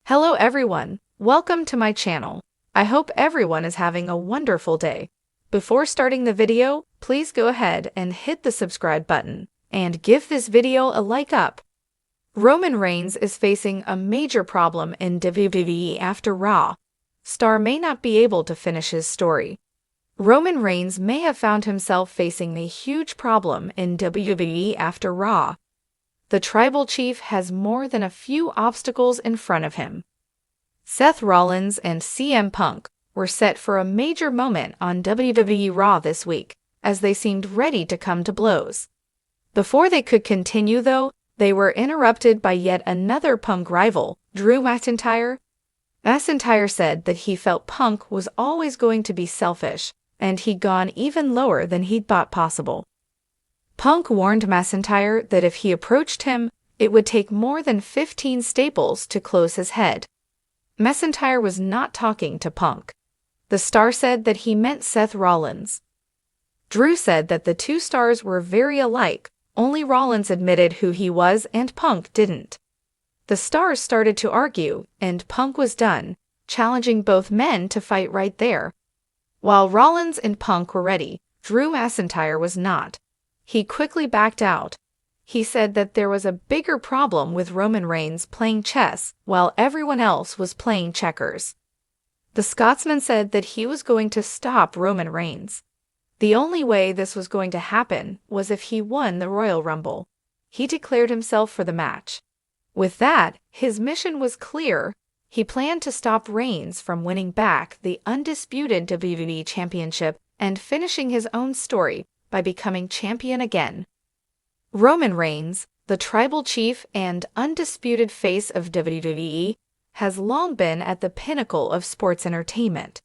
Hello everyone, welcome to my channel. I hope everyone is having a wonderful day. Before starting the video, please go ahead and hit the subscribe button and give this video a like up. Roman Reigns is facing a major problem in WWE after Raw. Star may not be able to finish his story. Roman Reigns may have found himself facing a huge problem in WWE after Raw. The Tribal Chief has more than a few obstacles in front of him. Seth Rollins and CM Punk were set for a major moment on WWE Raw this week, as they seemed ready to come to blows. Before they could continue, though, they were interrupted by yet another Punk rival, Drew McIntyre. McIntyre said that he felt Punk was always going to be selfish, and he'd gone even lower than he'd thought possible. Punk warned McIntyre that if he approached him, it would take more than 15 staples to close his head. McIntyre was not talking to Punk. The star said that he meant Seth Rollins. Drew said that the two stars were very alike, only Rollins admitted who he was and Punk didn't. The stars started to argue, and Punk was done, challenging both men to fight right there. While Rollins and Punk were ready, Drew McIntyre was not. He quickly backed out. He said that there was a bigger problem with Roman Reigns playing chess while everyone else was playing checkers. The Scotsman said that he was going to stop Roman Reigns. The only way this was going to happen was if he won the Royal Rumble. He declared himself for the match. With that, his mission was clear. He planned to stop Reigns from winning back the undisputed WWE Championship and finishing his own story by becoming champion again. Roman Reigns, the Tribal Chief and undisputed face of WWE, has long been at the pinnacle of sports entertainment.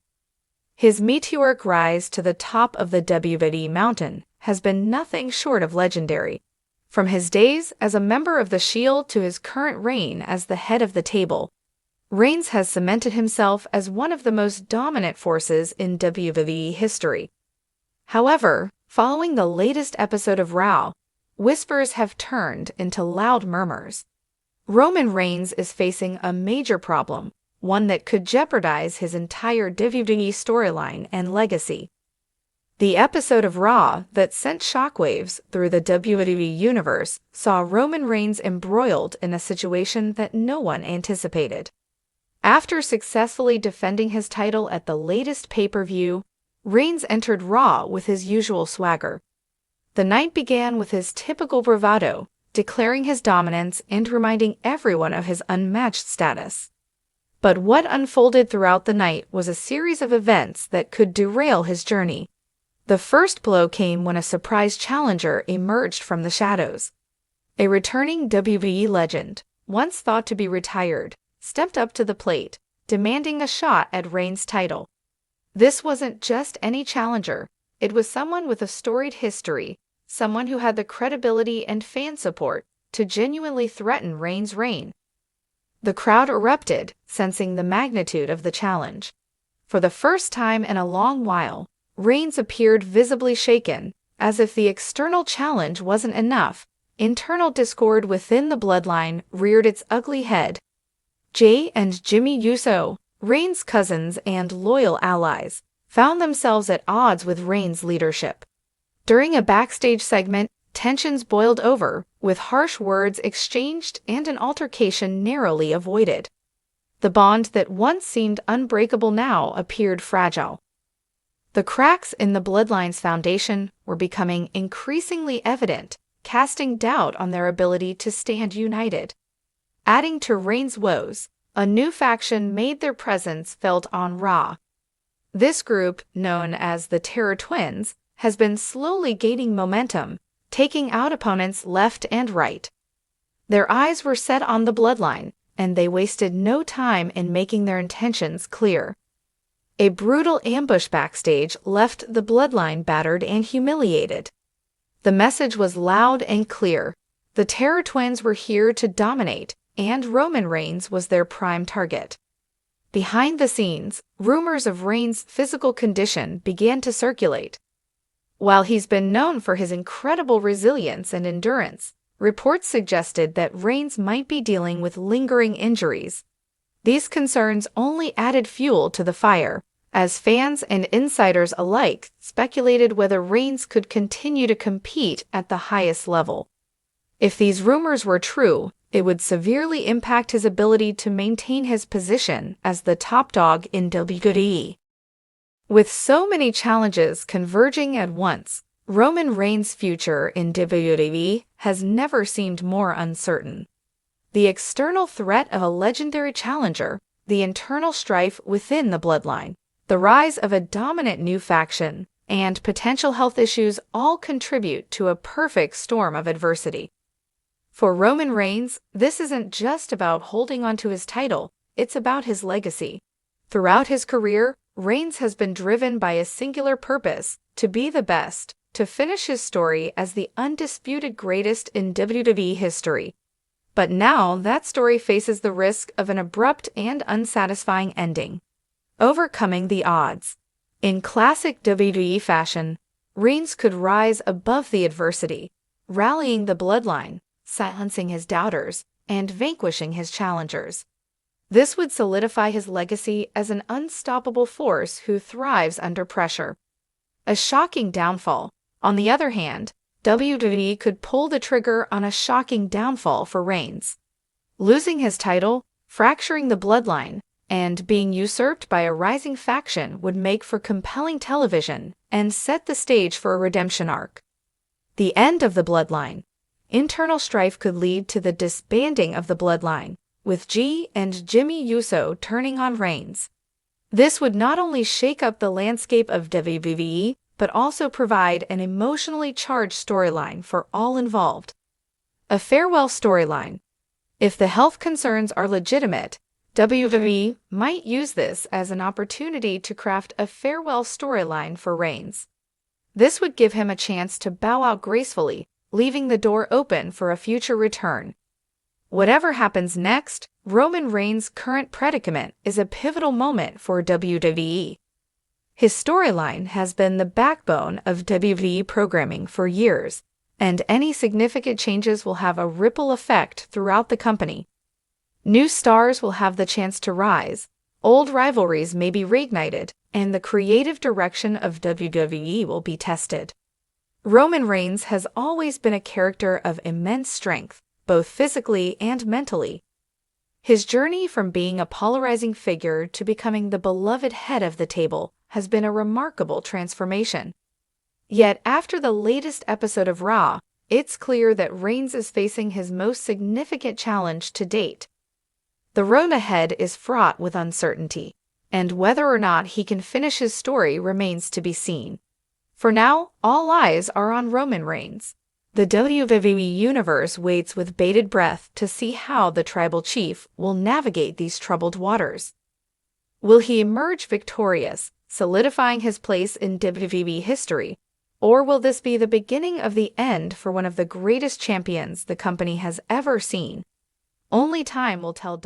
His meteoric rise to the top of the WWE mountain has been nothing short of legendary. From his days as a member of The Shield to his current reign as the head of the table, Reigns has cemented himself as one of the most dominant forces in WWE history. However, following the latest episode of Raw, whispers have turned into loud murmurs. Roman Reigns is facing a major problem, one that could jeopardize his entire WWE storyline and legacy. The episode of Raw that sent shockwaves through the WWE Universe saw Roman Reigns embroiled in a situation that no one anticipated. After successfully defending his title at the latest pay-per-view, Reigns entered Raw with his usual swagger. The night began with his typical bravado, declaring his dominance and reminding everyone of his unmatched status. But what unfolded throughout the night was a series of events that could derail his journey. The first blow came when a surprise challenger emerged from the shadows. A returning WWE legend, once thought to be retired, stepped up to the plate, demanding a shot at Reigns' title. This wasn't just any challenger, it was someone with a storied history, someone who had the credibility and fan support to genuinely threaten Reigns' reign. The crowd erupted, sensing the magnitude of the challenge. For the first time in a long while, Reigns appeared visibly shaken, as if the external challenge wasn't enough. Internal discord within the bloodline reared its ugly head. Jey and Jimmy Uso, Reigns' cousins and loyal allies, found themselves at odds with Reigns' leadership. During a backstage segment, tensions boiled over, with harsh words exchanged and an altercation narrowly avoided. The bond that once seemed unbreakable now appeared fragile. The cracks in the bloodline's foundation were becoming increasingly evident, casting doubt on their ability to stand united. Adding to Reigns' woes, a new faction made their presence felt on Raw. This group, known as the Terror Twins, has been slowly gaining momentum, taking out opponents left and right. Their eyes were set on the bloodline, and they wasted no time in making their intentions clear. A brutal ambush backstage left the bloodline battered and humiliated. The message was loud and clear. The Terror Twins were here to dominate, and Roman Reigns was their prime target. Behind the scenes, rumors of Reigns' physical condition began to circulate. While he's been known for his incredible resilience and endurance, reports suggested that Reigns might be dealing with lingering injuries. These concerns only added fuel to the fire, as fans and insiders alike speculated whether Reigns could continue to compete at the highest level. If these rumors were true, it would severely impact his ability to maintain his position as the top dog in WWE. With so many challenges converging at once, Roman Reigns' future in WWE has never seemed more uncertain. The external threat of a legendary challenger, the internal strife within the bloodline, the rise of a dominant new faction, and potential health issues all contribute to a perfect storm of adversity. For Roman Reigns, this isn't just about holding onto his title, it's about his legacy. Throughout his career, Reigns has been driven by a singular purpose: to be the best, to finish his story as the undisputed greatest in WWE history. But now that story faces the risk of an abrupt and unsatisfying ending. Overcoming the odds. In classic WWE fashion, Reigns could rise above the adversity, rallying the bloodline, silencing his doubters, and vanquishing his challengers. This would solidify his legacy as an unstoppable force who thrives under pressure. A shocking downfall. On the other hand, WWE could pull the trigger on a shocking downfall for Reigns. Losing his title, fracturing the bloodline, and being usurped by a rising faction would make for compelling television and set the stage for a redemption arc. The end of the bloodline. Internal strife could lead to the disbanding of the bloodline, with G and Jimmy Uso turning on Reigns. This would not only shake up the landscape of WWE, but also provide an emotionally charged storyline for all involved. A farewell storyline. If the health concerns are legitimate, WWE might use this as an opportunity to craft a farewell storyline for Reigns. This would give him a chance to bow out gracefully, leaving the door open for a future return. Whatever happens next, Roman Reigns' current predicament is a pivotal moment for WWE. His storyline has been the backbone of WWE programming for years, and any significant changes will have a ripple effect throughout the company. New stars will have the chance to rise, old rivalries may be reignited, and the creative direction of WWE will be tested. Roman Reigns has always been a character of immense strength, both physically and mentally. His journey from being a polarizing figure to becoming the beloved head of the table has been a remarkable transformation. Yet after the latest episode of Raw, it's clear that Reigns is facing his most significant challenge to date. The road ahead is fraught with uncertainty, and whether or not he can finish his story remains to be seen. For now, all eyes are on Roman Reigns. The WWE Universe waits with bated breath to see how the Tribal Chief will navigate these troubled waters. Will he emerge victorious, solidifying his place in WWE history, or will this be the beginning of the end for one of the greatest champions the company has ever seen? Only time will tell.